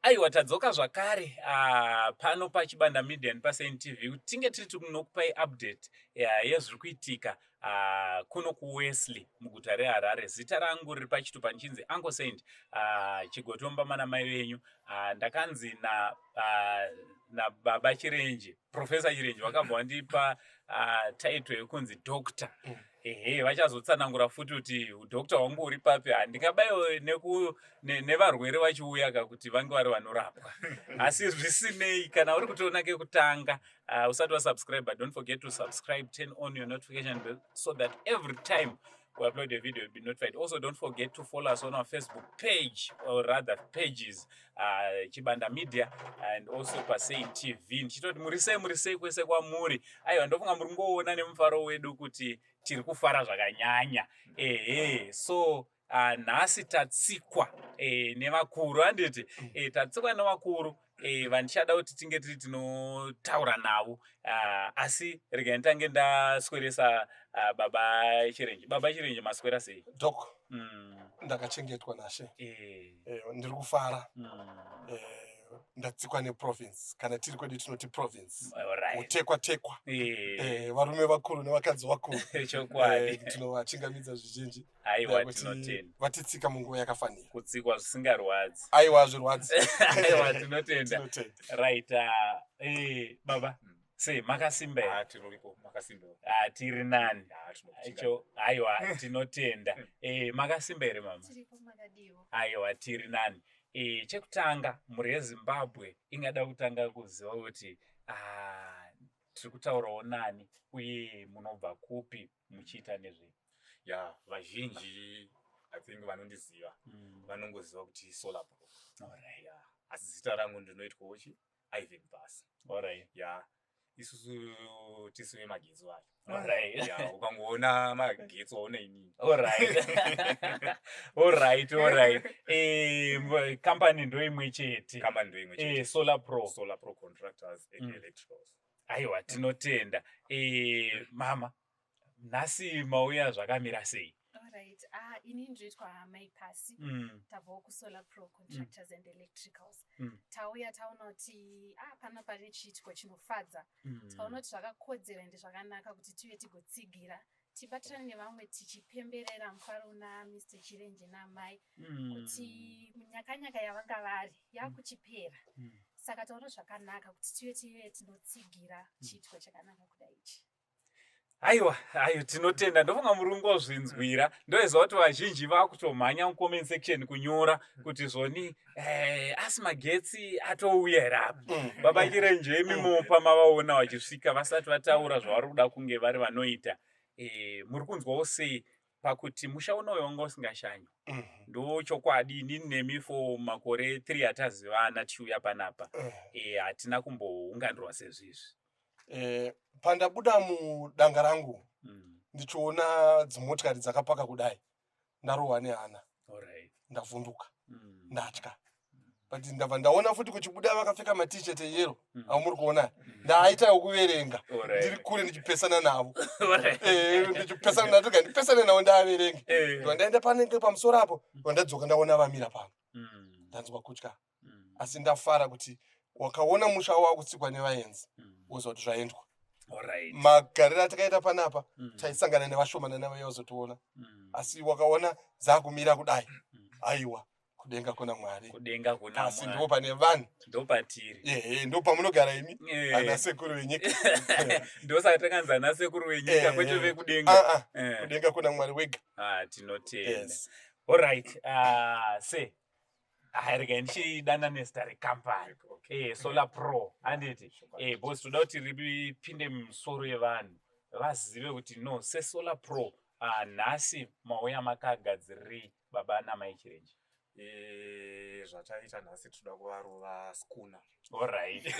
Aiwa tadzoka zvakare pano pachibanda media nepaSaint TV kuti tinge tiri tinokupai update yezviri kuitika kuno kuWesley muguta reHarare. Zita rangu riri pachitupa nchinzi Uncle Saint Chigotomba mana mai venyu. Ndakanzi na baba Chirenje, Professor Chirenje vakabva vandipa title yekunzi doctor. Vachazotsanangura futi kuti udokta wangu uri papi. Handingabayiwe nevarwere vachiuya kuti vange vari vanorapwa. Asi zvisinei, kana uri kutoona kekutanga usati wasubscribe, don't forget to subscribe, turn on your notification bell so that every time we upload a video, you'll be notified. Also, don't forget to follow us on our Facebook page, or rather pages, Chibanda Media, and also paSaint TV. Nchitoti murisei kwese kwamuri. Aiwa ndofunga muri ngoona nemufaro wedu kuti tiri kufara zvakanyanya. So nhasi tatsikwa nevakuru, handiti tatsikwa nevakuru vandichada kuti tinge tiri tinotaura navo, asi regai nditange ndasweresa baba Chirenje. Baba Chirenje, maswera sei? Dok, ndakachengetwa naShe. Ndiri kufara. Ndatsikwa neprovince, kana tiri kwedu tinoti province. Utekwa. Varume vakuru nevakadzi vakuru. Chokwadi. Tinovachingamidza zvizhinji. Aiwa tinotenda. Vatitsika munguva yakafanira. Kutsikwa zvisingarwadzi. Aiwa zvirwadzi. Aiwa tinotenda. Right. Baba. Sei makasimba here? Tinoripo makasimba. Tiri nani? Aiwa tinotenda. Makasimba here mama? Tiripo makadiwo. Aiwa tiri nani. Chekutanga muri yeZimbabwe ingada kutanga kuziva kuti tiri kutaurawo nani uye munobva kupi muchiita nezve? Vazhinji I think vanondiziva vanongoziva kuti Solar Pro. Alright. Asi zita rangu ndinoitwawo Ivan Basa. Alright. Isusu tisu vemagetsi vacho. Alright. Ukangoona magetsi waona inini. Alright. Alright. Company ndo imwe chete. Solar Pro Contractors and Electricals. Aiwa tinotenda. Mama, nhasi mauya zvakamira sei? Alright. Ini ndinoitwa Mai Pasi. Tabvawo kuSolar Pro Contractors and Electricals. Tauya taona kuti pana pane chiitiko chinofadza. Tikaona kuti zvakakodzera ende zvakanaka kuti tive tigotsigira tibatirane nevamwe tichipemberera mufaro una Mr. Chirenje namai kuti nyakanyaka yavanga vari yakuchipera. Saka taona zvakanaka kuti tive tinotsigira chiitiko chakanaka kudai ichi. Aiwa, tinotenda. Ndofunga muri kungozvinzwira. Ndoziva kuti vazhinji vakutomhanya mucomment section kunyora kuti zvoni asi magetsi atouya here apa. Baba Chirenje imimopa mavaona vachisvika vasati vataura zvavari kuda kunge vari vanoita. Muri kunzwawo sei pakuti musha unoyo wanga usingashanywa? Ndo chokwadi, inini nemi for makore 3 atazivana tichiuya panapa. Hatina kumbounganirwa sezvizvi. Pandabuda mudanga rangu ndichiona dzimotikari dzakapaka kudai, ndarohwa nehana. Ndavhunduka, ndatya. But ndabva ndaona futi kuchibuda vakapfeka matisheti eyero amuri kuona, ndaaitawo kuverenga ndiri kure ndichipesana navo. Ndichipesana navo ndipesane navo ndaaverenge. Ndaenda panenge pamusoro apo ndadzoka ndaona vamira pano. Ndanzwa kutya. Asi ndafara kuti wakaona musha wakutsikwa nevaenzi wozoti zvaendwa. Magariro atakaita panapa taisangana nevashomana navayozotoona. Asi wakaona dzakumira kudai. Aiwa, kudenga kuna Mwari. Kudenga kuna Mwari. Asi ndo pane vanhu. Ndo patiri. Ndo pamunogara imi. Ana sekuru venyika. Ndo saka takanzi ana sekuru venyika kwete vekudenga. Kudenga kuna Mwari wega. Tinotenda. Alright. Se regai ndichidana nezita recampany Solar Pro, handiti because toda kuti ripinde mumisoro yevanhu vazive kuti no seSolar Pro nhasi mauya makagadziriri baba namai Chirenje. Zvataita nhasi toda kuvarova skuna. Alright.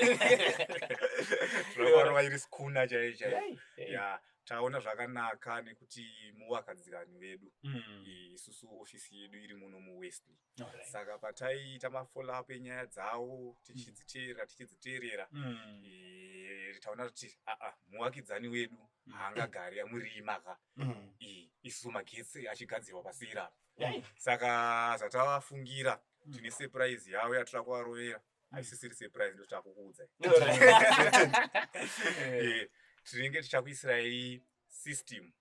Toda kuvarova iri skuna chaiyo. Taona zvakanaka nekuti muvakadzikani vedu. Isusu ofisi yedu iri muno muWesley. Saka pataita mafollow up enyaya dzavo tichidziteerera taona kuti muvakidzani wedu haangagari amuri imaka. Isusu magetsi achigadzirwa pasira. Saka zvatavafungira tine surprise yavo yatira kuvarovera haisisiri surprise ndo takukuudza tinenge tichakuisirai system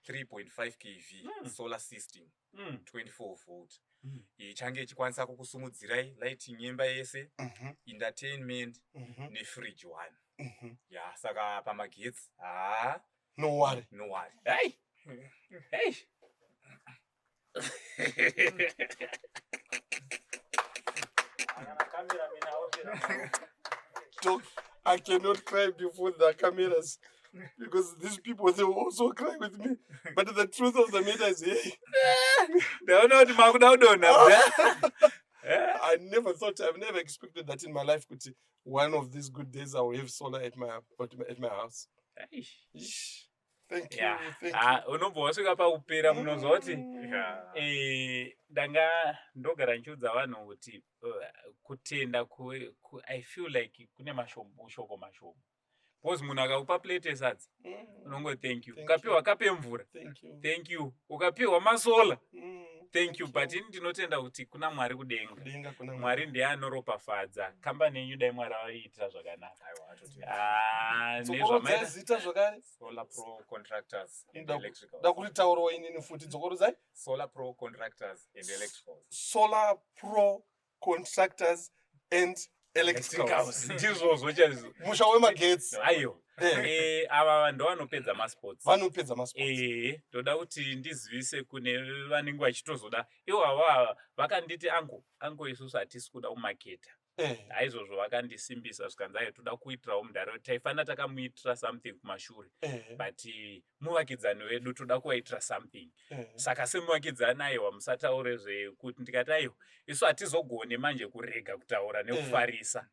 3.5 kV solar system 24 volt ichange ichikwanisa kukusumudzirai lighting yemba yese entertainment nefridge 1 ya saka pamagetsi no worry Hey. I cannot cry before the cameras because these people, they will also cry with me. But the truth of the matter is, I never thought, I've never expected that in my life. Kuti, one of these good days I will have solar at my house. Ish. Thank you, thank you. Unombosvika paupera munozoti ndanga ndogara nchiudza vanhu kuti kutenda I feel like kune mashoko mashomo because munhu akakupa plate esadza unongo thank you, ukapiwa kape mvura thank you, ukapiwa masola thank you, but ndinotenda kuti kuna Mwari kudenga. Mwari ndiye anoropafadza kambani yenyu dai Mwari avaitira zvakanaka. Zita zvakare Solar Pro Contractors and Electricals. Ndakuti tauro inini futi dzokorodzai Solar Pro Contractors and Electricals. Solar Pro Contractors and Electricals. Ndizvozvo chaizvo. Musha wemagetsi. Aiyo. Ava vanhu vanopedza masports. Vanopedza masports. Toda kuti ndizivise kune vanenge vachitozoda. Ivo ava vakanditi ango isusu hatisi kuda kumaketa. Aizvozvo vakandisimbisa zvikanzi aiyo toda kuitirawo mudharo taifana takamuitira something kumashure but muvakidzani wedu toda kuvaitira something saka semuvakidzani aiwa musataure zvekuti ndikati aiyo isu hatizogone manje kurega kutaura nekufarisa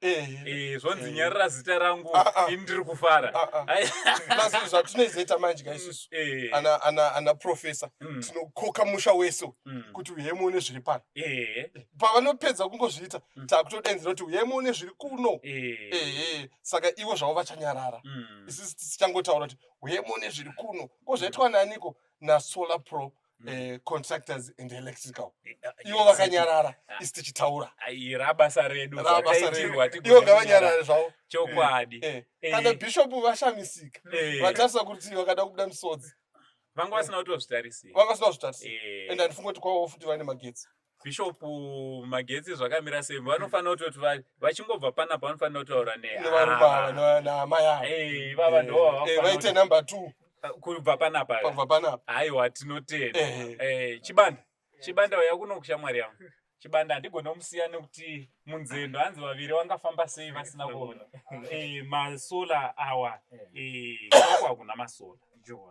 zvonzi nyarira zita rangu ini ndiri kufara Lazima zvatinozoita manje gaisusu ana professor tinokoka musha wese kuti uyemuone zviri pano pavanopedza kungozviita takutodenzera kuti uyemuone zviri kuno saka ivo zvavo vachanyarara isisi tichangotaura kuti uyemuone zviri kuno kozvaitwa naniko naSolar Pro Contractors and Electrical ivo vakanyarara isi tichitaura rabasa redu ivo ngavanyarare zvavo chokwadi kana bhishopu vashamisika vatarisa kuti vakada kubuda misodzi vanga vasina kutozvitarisira ende handifunga kuti kwavo futi vane magetsi bishopu magetsi zvakamira sei vanofanira kutoti vachingobva panapa vanofanira kutaura nevarubava namai avo vava ndo vaite number 2 kubva panapa aiwa tinotenda chibanda uya kuno kushamwari yangu chibanda handigona kumusiya nekuti munzendo hanzi vaviri vangafamba sei vasina kuona masola awa kwako hakuna masola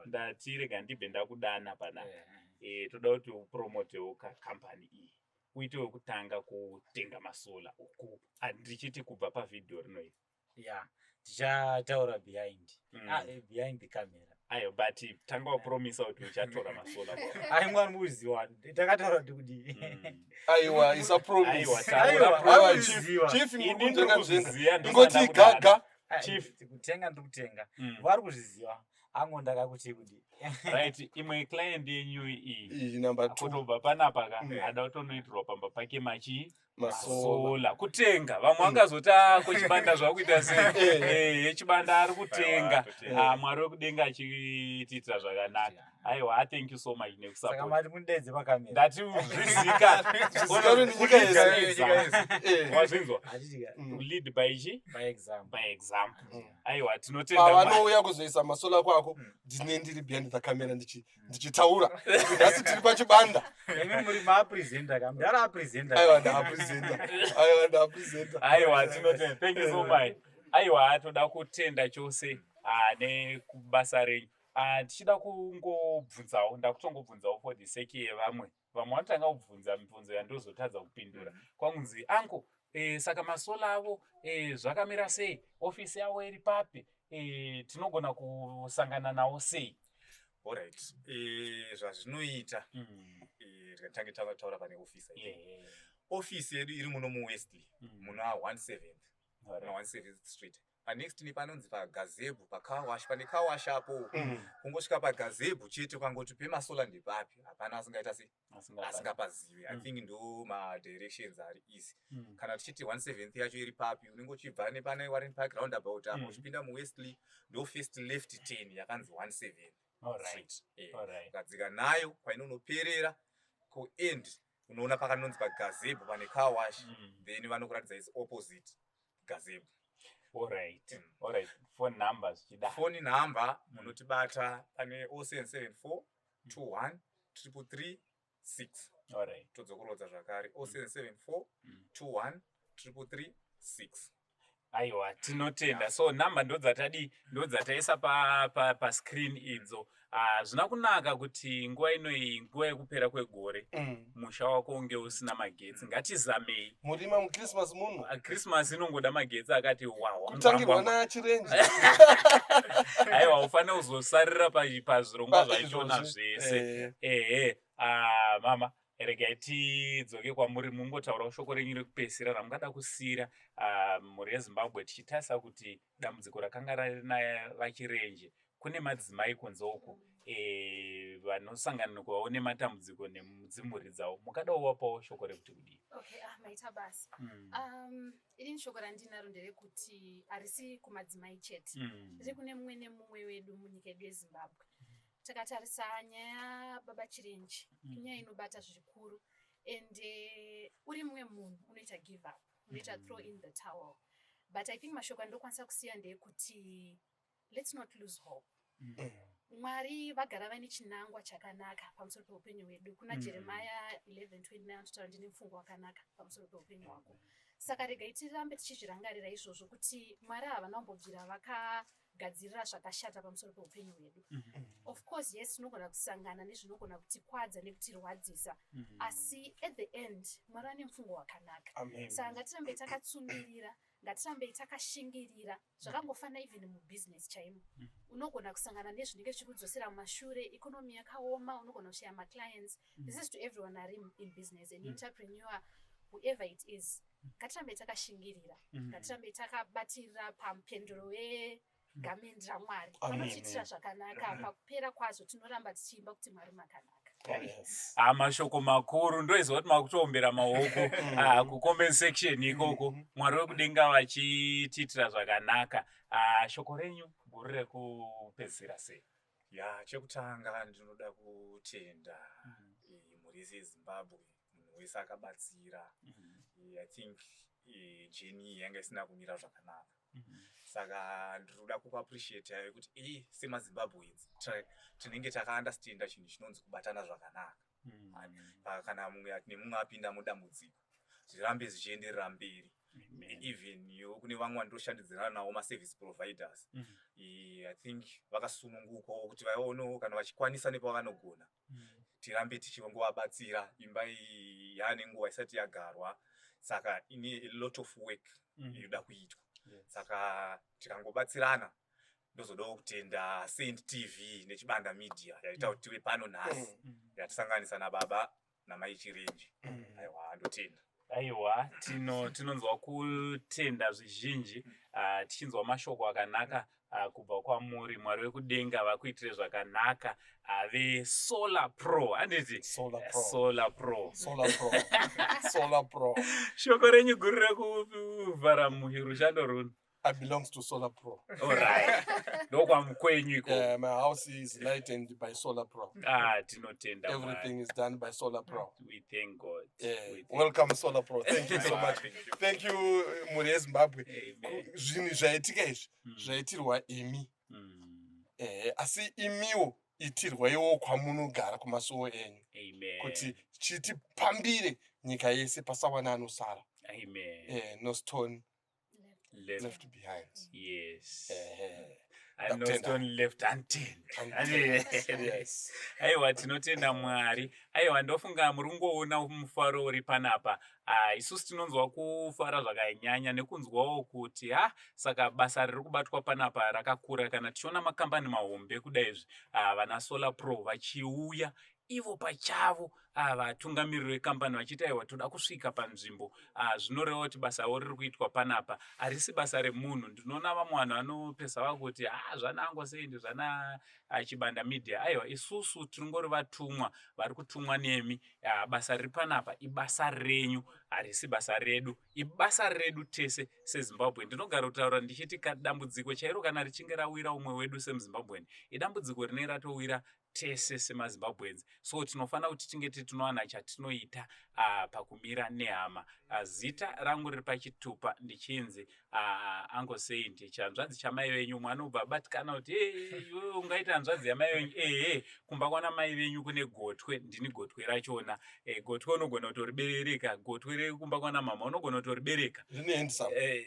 ndati rega ndibve ndakudana panapa toda kuti upromotewo kampani iyi uite wekutanga kutenga masola uku handichiti kubva pavhidhiyo rinoiri tichataura behind the camera ayo but tanga wapromisa kuti uchatora masola aimwa muziwa takataura kuti aiwa isa promise aiwa chief ingoti gaga chief kutenga ndikutenga vari kuzviziva ango ndakakuti kuti right imwe client yenyu iyi number 2 kutobva panapa ada kutonoitirwa pamba pake masola kutenga vamwe vangazota kuchibanda zvakuita sei chibanda ari kutenga Mwari wekudenga achitiitira zvakanaka aiwa thank you so much saka mati mundeedze pakamera ndati uzvizika wazvinzwa lead by example aiwa tinotenda pavanouya kuzoisa masola kwako ndine ndiri behind the camera ndichitaura asi tiri pachibanda imi muri maapresenta kamudara apresenta aiwa ndaapresenta aiwa tinotenda thank you so much aiwa toda kutenda chose nekubasa renyu tichida kungobvunzawo ndakutongobvunzawo for the sake yevamwe vanotanga kubvunza mibvunzo yandozotadza kupindura kwangunzi anko saka masola avo zvakamira sei ofisi yavo iri papi tinogona kusangana nawo sei alright zvazvinoita tange tavataura pane ofisi ofisi yedu iri muno muWesley muna 17th Street next nepanonzi pagazebhu pakawash pane kawash apo kungosvika pagazebhu chete kwangoti pemasola ndepapi hapana asingapazivi. I think ndo madirections ari easy. Kana tichiti 1/7 yacho iri papi unenge uchibva nepane Warren Park roundabout apo uchipinda muWestleigh ndo first left 10 yakanzi 1/7 street. Ukadzika nayo painonoperera kuend unoona pakanonzi pagazebhu pane car wash then vanokuratidza is opposite gazebhu. Alright. Phone numbers chida. Phone number munotibata pane 0774 21 333 6. Alright. Todzokorodza zvakare 0774 21 333 6. Aiwa, tinotenda. So number ndodzataisa pa screen idzo. Zvina kunaka kuti nguva inoyi nguva yekupera kwegore musha wako unge usina magetsi. Ngatizamei. Murima mu Christmas muno. Christmas inongoda magetsi akati wow. Kutangirwa na chirenje. Aiwa, ufane uzosarira pazvirongwa zvaichona zvese. Mama regai tidzoke kwamuri mungotaura shoko renyu rekupedzisira ramungada kusiyira mhuri yeZimbabwe tichitarisa kuti dambudziko rakanga rina vachirenje kune madzimai kunze uko vanosangana nekuvawo nematambudziko nedzimhuri dzavo mukada kuvapawo shoko rekuti kudii? Okay, maita basi. Ini shoko randinaro nderekuti harisi kumadzimai chete. Riri kune mumwe nemumwe wedu munyika yedu yeZimbabwe. Takatarisa nyaya baba chirenje inyaya inobata zvikuru ende uri mumwe munhu unoita give up, unoita throw in the towel. But I think mashoko andokwanisa kusiya ndeyekuti let's not lose hope. Mwari vagara vane chinangwa chakanaka pamusoro peupenyu hwedu. Kuna Jeremiah 11:29 anotaura ndine mufungo wakanaka pamusoro peupenyu hwako. Saka regai tirambe tichizvirangarira izvozvo kuti Mwari havana kumbobvira vakagadzirira zvakashata pamusoro peupenyu hwedu. Of course, yes, tinogona kusangana nezvinogona kutikwadza nekutirwadzisa. Asi at the end, Mwari ane mufungo wakanaka. Saka ngatirambe takatsungirira, ngatirambe takashingirira. Zvakangofana even mubusiness chaimo. Unogona kusangana nezvinenge zvichikudzosera mumashure, economy yakaoma, unogona kushaya maclients. This is to everyone ari in business, an entrepreneur, whoever it is. Ngatirambe takashingirira, ngatirambe takabatirira pamupendero wegamendi raMwari. Vanotiitira zvakanaka, pakupera kwazvo tinoramba tichiimba kuti Mwari makanaka. Mashoko makuru ndoizwa kuti makutoombera maoko kucomment section ikoko Mwari wekudenga vachitiitira zvakanaka. Shoko renyu guru rekupedzisira sei? Chekutanga ndinoda kutenda mhuri yese yeZimbabwe, munhu wese akabatsira. I think jeni yanga isina kumira zvakanaka. Saka ndinoda kuappreciate kuti semaZimbabweans tinenge takaunderstanda chinhu chinonzi kubatana zvakanaka. Kana mumwe apinda mudambudziko zvirambe zvichienderera mberi. Even kune vamwe vandoshandidzana navo maservice providers. I think vakasununguka kuti vaonewo kana vachikwanisa nepavanogona tirambe tichiongovabatsira. Imba iyi yaane nguva isati yagarwa, saka ine a lot of work inoda kuitwa. Saka tikangobatsirana ndozodawo kutenda Saint TV neChibanda Media yaita kuti tive pano nhasi yatisanganisa nababa namai chirenje. Aiwa, ndotenda. Aiwa, tinonzwa kutenda zvizhinji, tichinzwa mashoko akanaka kubva kwamuri. Mwari wekudenga vakuitire zvakanaka. VeSolar Pro, anditi? Solar Pro. Shoko renyu guru rekuvhara muhirushando runo? I belongs to Solar Pro. Alright. Ndokwamukwenyu iko. My house is lightened by Solar Pro. Tinotenda. Everything is done by Solar Pro. We thank God. Welcome Solar Pro. Thank you so much. Thank you mhuri yeZimbabwe. Zvinhu zvaitika izvi zvaitirwa imi. Asi imiwo itirwaiwo kwamunogara kumasuwo enyu. Kuti chitipambire nyika yese pasawana anosara. Amen. No stone left behind. Yes. And no stone left unturned. Yes. Aiwa, tinotenda Mwari. Aiwa, ndofunga murungoona mufaro uri panapa. Isusu tinonzwa kufara zvakanyanya nekunzwawo kuti saka basa riri kubatwa panapa rakakura. Kana tichiona makambani mahombe kudai izvi vana Solar Pro vachiuya ivo pachavo vatungamiriri vekambani vachiti aiwa toda kusvika panzvimbo zvinoreva kuti basa ravo riri kuitwa panapa harisi basa remunhu. Ndinoona vamwe vanhu vanopesa vakuti zvana Angosendi zvana Chibanda Media. Aiwa isusu tinongori vatumwa vari kutumwa nemi. Basa riri panapa ibasa renyu harisi basa redu, ibasa redu tese seZimbabwe. Ndinogara kutaura ndichiti dambudziko chairo kana richinge rawira umwe wedu semuZimbabwe idambudziko rinenge ratowira tese semaZimbabwenzi. So tinofanira kuti tinge tinowana chatinoita pakumira nehama. Zita rangu riri pachitupa ndichinzi Angosendi, chanzvadzi chamai venyu. Mwana ubva abatikana kuti iwewe ungaita hanzvadzi yamai venyu. Kumba kwana mai venyu kune gotwe, ndini gotwe rachona. Gotwe unogona kutoribereka, gotwe rekumba kwana mama unogona kutoribereka. Rine handsome.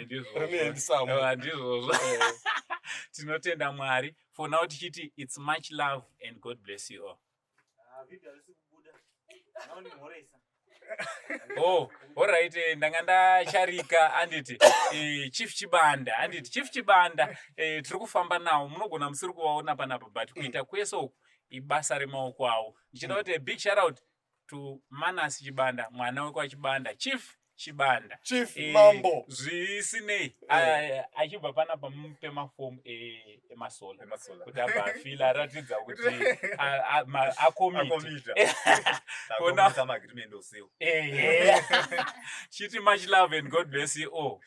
Ndizvozvo. Tinotenda Mwari. For now tichiti it's much love and God bless you all. Alright, ndanga ndasharika anditi Chief Chibanda, anditi Chief Chibanda tiri kufamba nawo, munogona musiri kuvaona panapa, but kuita kwese uku ibasa remaoko awo. Ndichida kuti big shout out to Manas Chibanda, mwana wekwa Chibanda, Chief Chibanda, Chief Mambo zvisinei achibva panapa mupe mafomu emasola kuti abva afila aratidza kuti akomita. Chiti much love and God bless you all.